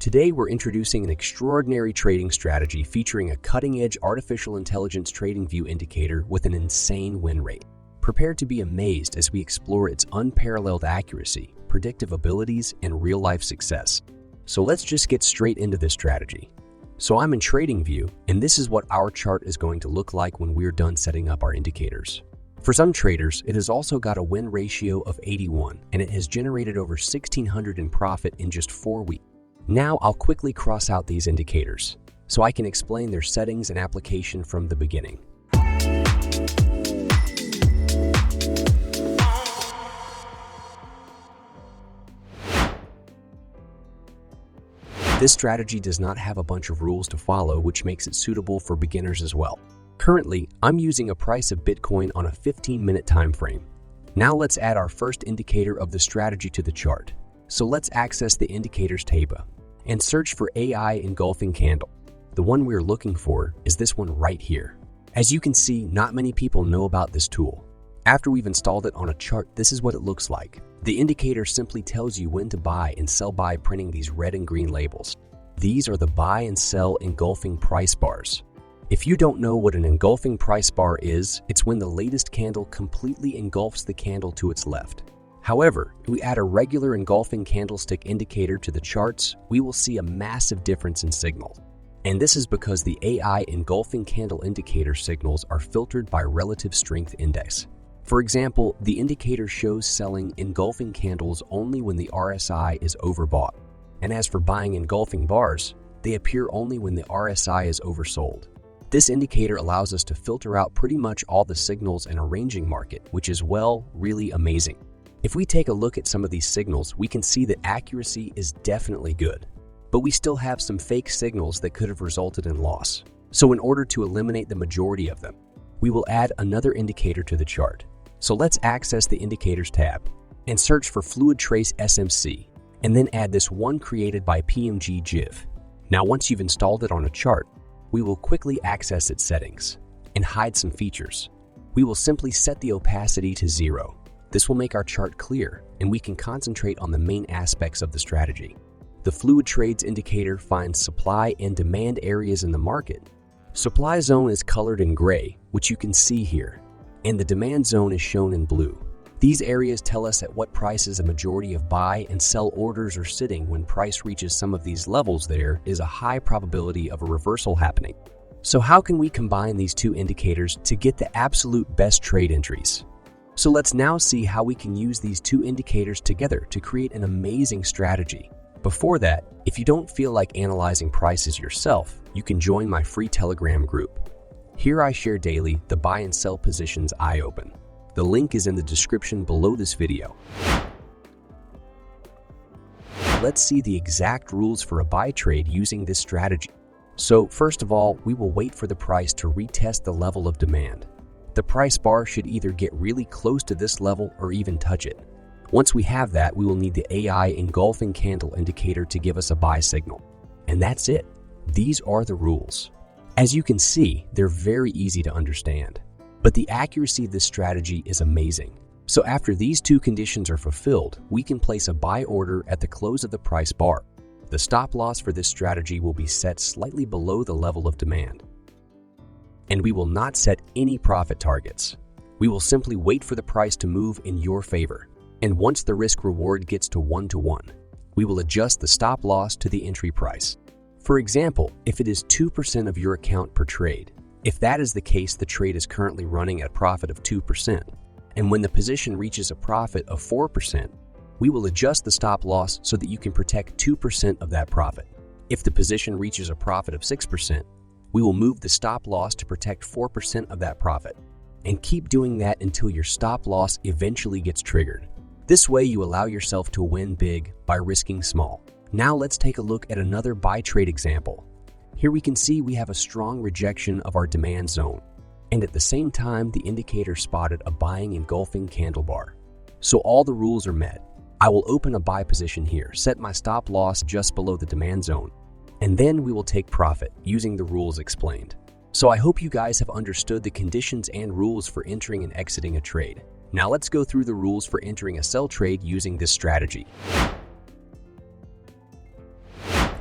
Today, we're introducing an extraordinary trading strategy featuring a cutting-edge artificial intelligence TradingView indicator with an insane win rate. Prepare to be amazed as we explore its unparalleled accuracy, predictive abilities, and real-life success. So let's just get straight into this strategy. So I'm in TradingView, and this is what our chart is going to look like when we're done setting up our indicators. For some traders, it has also got a win ratio of 81, and it has generated over $1,600 in profit in just 4 weeks. Now I'll quickly cross out these indicators, so I can explain their settings and application from the beginning. This strategy does not have a bunch of rules to follow, which makes it suitable for beginners as well. Currently, I'm using a price of Bitcoin on a 15-minute time frame. Now let's add our first indicator of the strategy to the chart. So let's access the indicators table and search for AI engulfing candle. The one we're looking for is this one right here. As you can see, not many people know about this tool. After we've installed it on a chart, this is what it looks like. The indicator simply tells you when to buy and sell by printing these red and green labels. These are the buy and sell engulfing price bars. If you don't know what an engulfing price bar is, it's when the latest candle completely engulfs the candle to its left. However, if we add a regular engulfing candlestick indicator to the charts, we will see a massive difference in signal. And this is because the AI engulfing candle indicator signals are filtered by relative strength index. For example, the indicator shows selling engulfing candles only when the RSI is overbought. And as for buying engulfing bars, they appear only when the RSI is oversold. This indicator allows us to filter out pretty much all the signals in a ranging market, which is, well, really amazing. If we take a look at some of these signals, we can see that accuracy is definitely good. But we still have some fake signals that could have resulted in loss. So in order to eliminate the majority of them, we will add another indicator to the chart. So let's access the Indicators tab and search for Fluid Trace SMC, and then add this one created by PMG GIF. Now once you've installed it on a chart, we will quickly access its settings and hide some features. We will simply set the opacity to 0. This will make our chart clear, and we can concentrate on the main aspects of the strategy. The Fluid Trades indicator finds supply and demand areas in the market. Supply zone is colored in gray, which you can see here, and the demand zone is shown in blue. These areas tell us at what prices a majority of buy and sell orders are sitting. When price reaches some of these levels, there is a high probability of a reversal happening. So how can we combine these two indicators to get the absolute best trade entries? So let's now see how we can use these two indicators together to create an amazing strategy. Before that, if you don't feel like analyzing prices yourself, you can join my free Telegram group. Here I share daily the buy and sell positions I open. The link is in the description below this video. Let's see the exact rules for a buy trade using this strategy. So first of all, we will wait for the price to retest the level of demand. The price bar should either get really close to this level or even touch it. Once we have that, we will need the AI engulfing candle indicator to give us a buy signal. And that's it. These are the rules. As you can see, they're very easy to understand. But the accuracy of this strategy is amazing. So after these two conditions are fulfilled, we can place a buy order at the close of the price bar. The stop loss for this strategy will be set slightly below the level of demand. And we will not set any profit targets. We will simply wait for the price to move in your favor. And once the risk reward gets to 1-to-1, we will adjust the stop loss to the entry price. For example, if it is 2% of your account per trade, if that is the case, the trade is currently running at a profit of 2%. And when the position reaches a profit of 4%, we will adjust the stop loss so that you can protect 2% of that profit. If the position reaches a profit of 6%, we will move the stop loss to protect 4% of that profit. And keep doing that until your stop loss eventually gets triggered. This way you allow yourself to win big by risking small. Now let's take a look at another buy trade example. Here we can see we have a strong rejection of our demand zone. And at the same time, the indicator spotted a buying engulfing candle bar. So all the rules are met. I will open a buy position here, set my stop loss just below the demand zone, and then we will take profit using the rules explained. So I hope you guys have understood the conditions and rules for entering and exiting a trade. Now let's go through the rules for entering a sell trade using this strategy.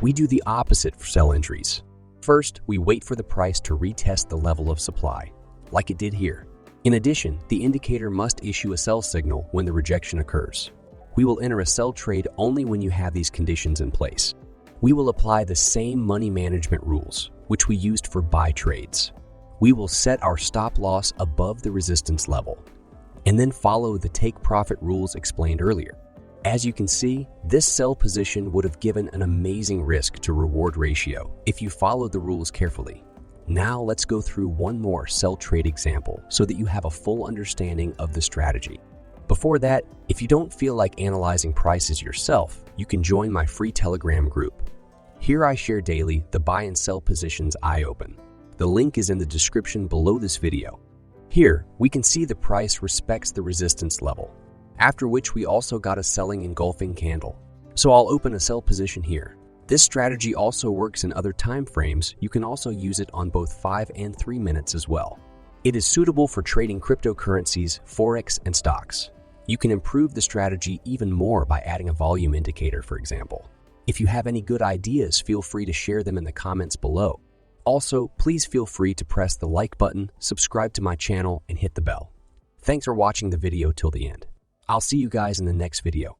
We do the opposite for sell entries. First, we wait for the price to retest the level of supply, like it did here. In addition, the indicator must issue a sell signal when the rejection occurs. We will enter a sell trade only when you have these conditions in place. We will apply the same money management rules, which we used for buy trades. We will set our stop loss above the resistance level, and then follow the take profit rules explained earlier. As you can see, this sell position would have given an amazing risk to reward ratio if you followed the rules carefully. Now let's go through one more sell trade example so that you have a full understanding of the strategy. Before that, if you don't feel like analyzing prices yourself, you can join my free Telegram group. Here I share daily the buy and sell positions I open. The link is in the description below this video. Here, we can see the price respects the resistance level, after which we also got a selling engulfing candle. So I'll open a sell position here. This strategy also works in other time frames. You can also use it on both 5 and 3 minutes as well. It is suitable for trading cryptocurrencies, forex, and stocks. You can improve the strategy even more by adding a volume indicator, for example. If you have any good ideas, feel free to share them in the comments below. Also, please feel free to press the like button, subscribe to my channel, and hit the bell. Thanks for watching the video till the end. I'll see you guys in the next video.